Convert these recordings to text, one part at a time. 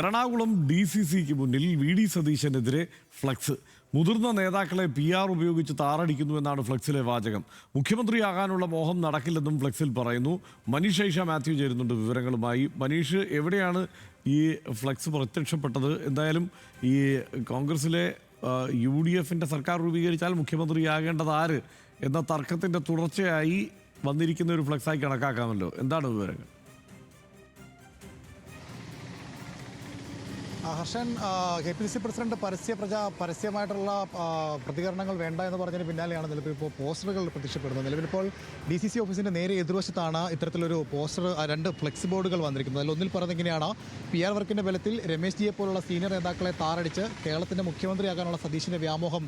എറണാകുളം DCCക്ക് മുന്നിൽ V സതീശനെതിരെ flux. മുതിർന്ന നേതാക്കളെ PR ഉപയോഗിച്ച് താറടിക്കുന്നു എന്നാണ് ഫ്ലക്സിലെ വാചകം. മുഖ്യമന്ത്രിയാകാനുള്ള മോഹം നടക്കില്ലെന്നും ഫ്ലക്സിൽ പറയുന്നു. മനീഷ് ഐഷ മാത്യു ചേരുന്നുണ്ട് വിവരങ്ങളുമായി. മനീഷ്, എവിടെയാണ് ഈ ഫ്ലക്സ് പ്രത്യക്ഷപ്പെട്ടത്? എന്തായാലും ഈ കോൺഗ്രസിലെ UDFന്റെ സർക്കാർ രൂപീകരിച്ചാൽ മുഖ്യമന്ത്രിയാകേണ്ടത് ആര് എന്ന തർക്കത്തിൻ്റെ തുടർച്ചയായി വന്നിരിക്കുന്ന ഒരു ഫ്ലക്സായി കണക്കാക്കാമല്ലോ. എന്താണ് വിവരങ്ങൾ? ഹർഷൻ, KPCC പ്രസിഡന്റ് പരസ്യമായിട്ടുള്ള പ്രതികരണങ്ങൾ വേണ്ട എന്ന് പറഞ്ഞതിന് പിന്നാലെയാണ് നിലവിൽ ഇപ്പോൾ പോസ്റ്ററുകൾ പ്രത്യക്ഷപ്പെടുന്നത്. നിലവിലിപ്പോൾ DCC ഓഫീസിൻ്റെ നേരെ എതിർവശത്താണ് ഇത്തരത്തിലൊരു പോസ്റ്റർ, രണ്ട് ഫ്ലെക്സ് ബോർഡുകൾ വന്നിരിക്കുന്നത്. അതിൽ ഒന്നിൽ പറഞ്ഞിങ്ങനെയാണ്: PR വർക്കിൻ്റെ ബലത്തിൽ രമേശ് ജിയെ പോലുള്ള സീനിയർ നേതാക്കളെ താറടിച്ച് കേരളത്തിൻ്റെ മുഖ്യമന്ത്രിയാകാനുള്ള സതീശിൻ്റെ വ്യാമോഹം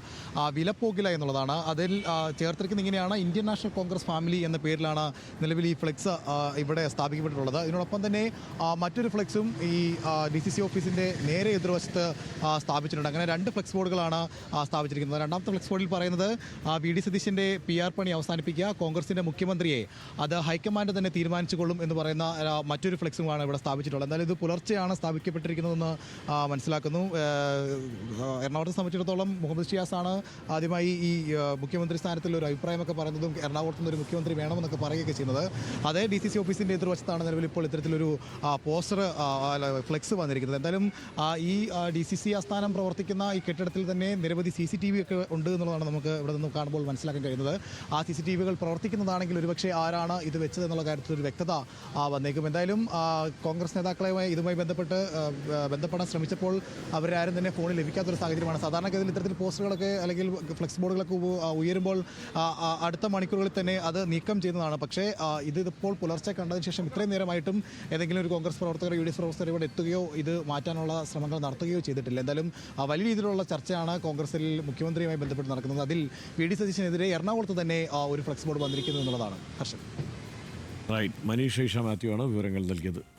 വിലപ്പോകില്ല എന്നുള്ളതാണ്. അതിൽ ചേർത്തിരിക്കുന്ന ഇങ്ങനെയാണ്: ഇന്ത്യൻ നാഷണൽ കോൺഗ്രസ് ഫാമിലി എന്ന പേരിലാണ് നിലവിൽ ഈ ഫ്ലെക്സ് ഇവിടെ സ്ഥാപിക്കപ്പെട്ടിട്ടുള്ളത്. ഇതിനോടൊപ്പം തന്നെ മറ്റൊരു ഫ്ലെക്സും ഈ DCC ഓഫീസിൻ്റെ നേരെ എതിർവശത്ത് സ്ഥാപിച്ചിട്ടുണ്ട്. അങ്ങനെ രണ്ട് ഫ്ലെക്സ് ബോർഡുകളാണ് സ്ഥാപിച്ചിരിക്കുന്നത്. രണ്ടാമത്തെ ഫ്ലെക്സ് ബോർഡിൽ പറയുന്നത് VD സതീശൻ്റെ PR പണി അവസാനിപ്പിക്കുക, കോൺഗ്രസിൻ്റെ മുഖ്യമന്ത്രിയെ അത് ഹൈക്കമാൻഡ് തന്നെ തീരുമാനിച്ചുകൊള്ളും എന്ന് പറയുന്ന മറ്റൊരു ഫ്ലെക്സുമാണ് ഇവിടെ സ്ഥാപിച്ചിട്ടുള്ളത്. എന്തായാലും ഇത് പുലർച്ചെയാണ് സ്ഥാപിക്കപ്പെട്ടിരിക്കുന്നതെന്ന് മനസ്സിലാക്കുന്നു. എറണാകുളത്തെ സംബന്ധിച്ചിടത്തോളം മുഹമ്മദ് ഷിയാസാണ് ആദ്യമായി ഈ മുഖ്യമന്ത്രി സ്ഥാനത്തിൽ ഒരു അഭിപ്രായമൊക്കെ പറയുന്നതും എറണാകുളത്ത് നിന്ന് ഒരു മുഖ്യമന്ത്രി വേണമെന്നൊക്കെ പറയുകയൊക്കെ ചെയ്യുന്നത്. അതേ DCC ഓഫീസിൻ്റെ എതിർവശത്താണ് നിലവിൽ ഇപ്പോൾ ഇത്തരത്തിലൊരു പോസ്റ്റർ ഫ്ലെക്സ് വന്നിരിക്കുന്നത്. എന്തായാലും ഈ DCC ആസ്ഥാനം പ്രവർത്തിക്കുന്ന ഈ കെട്ടിടത്തിൽ തന്നെ നിരവധി CCTV ഒക്കെ ഉണ്ട് എന്നുള്ളതാണ് നമുക്ക് ഇവിടെ നിന്ന് കാണുമ്പോൾ മനസ്സിലാക്കാൻ കഴിയുന്നത്. ആ CCTVകൾ പ്രവർത്തിക്കുന്നതാണെങ്കിൽ ഒരുപക്ഷെ ആരാണ് ഇത് വെച്ചതെന്നുള്ള കാര്യത്തിൽ ഒരു വ്യക്തത വന്നേക്കും. എന്തായാലും കോൺഗ്രസ് നേതാക്കളുമായി ഇതുമായി ബന്ധപ്പെടാൻ ശ്രമിച്ചപ്പോൾ അവരാരും തന്നെ ഫോണിൽ ലഭിക്കാത്തൊരു സാഹചര്യമാണ്. സാധാരണഗതിയിൽ ഇത്തരത്തിൽ പോസ്റ്ററുകളൊക്കെ അല്ലെങ്കിൽ ഫ്ലെക്സ് ബോർഡുകളൊക്കെ ഉയരുമ്പോൾ അടുത്ത മണിക്കൂറുകളിൽ തന്നെ അത് നീക്കം ചെയ്യുന്നതാണ്. പക്ഷേ ഇതിപ്പോൾ പുലർച്ചെ കണ്ടതിന് ശേഷം ഇത്രയും നേരമായിട്ടും ഏതെങ്കിലും ഒരു കോൺഗ്രസ് പ്രവർത്തകർ UDF പ്രവർത്തകർ ഇവിടെ എത്തുകയോ ഇത് മാറ്റാനുള്ള ശ്രമങ്ങൾ നടത്തുകയോ ചെയ്തിട്ടില്ല. എന്തായാലും വലിയ രീതിയിലുള്ള ചർച്ചയാണ് കോൺഗ്രസിൽ മുഖ്യമന്ത്രിയുമായി ബന്ധപ്പെട്ട് നടക്കുന്നത്. അതിൽ VD സതീശനെതിരെ എറണാകുളത്ത് തന്നെ ഒരു ഫ്ലെക്സ് ബോർഡ് വന്നിരിക്കുന്നു എന്നുള്ളതാണ്. ഹർഷൻ. റൈറ്റ്. മനീഷ് ഐഷ മാത്യു ആണ് വിവരങ്ങൾ നൽകിയത്.